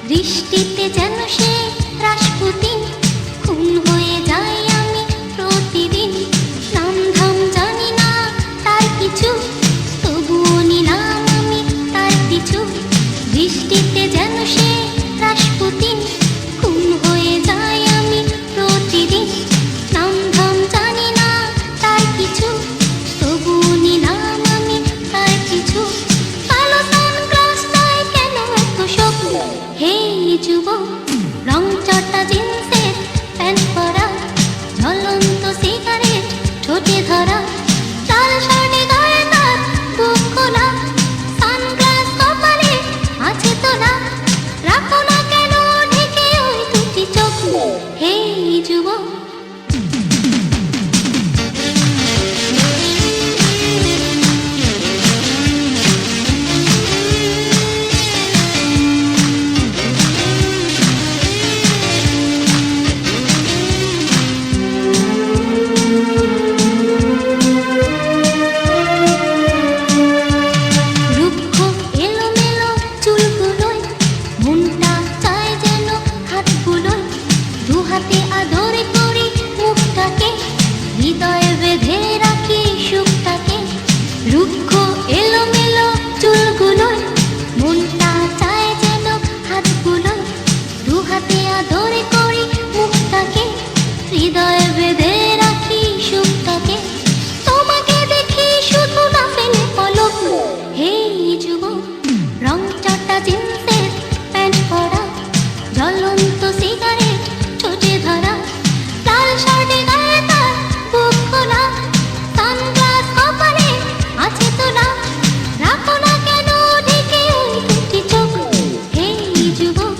বৃষ্টিতে যেন সে রাসপুতিন, খুন হয়ে যাই আমি প্রতিদিন। নাম ধাম জানি না তার কিছু, তবুও নিলাম আমি তার পিছু। বৃষ্টিতে যেন সে রাসপুতিন, খুন হয়ে যাই আমি প্রতিদিন। নাম ধাম জানি না তার কিছু, তবুও নিলাম আমি তার পিছু। কালো সানগ্লাসটায় কেন এত শোক? হে যুবক, রং চটা জিন্সের প্যান্ট পরা, ঝলন্ত সিগারেট ঠোঁটে ধরা, লাল শার্টে গায়ে তার বুক খোলা, সানগ্লাস কপালে আছে তোলা। রাখো না কেন ঢেকে ওই দুটি চোখ? হে যুবক, রুক্ষ এলোমেলো চুলগুলোয় মনটা চায় যেন হাতগুলোয়, দু হাতে আদরে করি মুখটাকে, হৃদয়ে বেঁধে রাখি সুখটাকে। রুক্ষ এলোমেলো চুলগুলোয় মনটা চায় যেন হাতগুলোয়, দু হাতে আদরে করি মুখটাকে, হৃদয়ে বেঁধে রাখি সুখটাকে। তোমাকে দেখি শুধু না ফেলে পলক। হে যুবক, রং চটা জিন্সের প্যান্ট পরা, ঝলন্ত সিগারেট ঠোঁটে ধরা, লাল শার্টে গায়ে তার বুক খোলা, সানগ্লাস কপালে আছে তোলা। রাখো না কেন ঢেকে ওই দুটি চোখ? হে যুবক,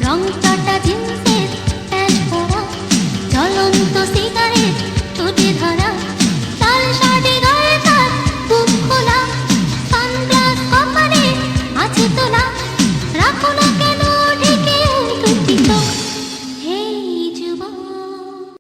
রং চটা জিন্সের প্যান্ট পরা, ঝলন্ত সিগারেট ঠোঁটে ধরা, লাল শার্টে গায়ে তার বুক খোলা, সানগ্লাস কপালে আছে তোলা। রাখো না কেন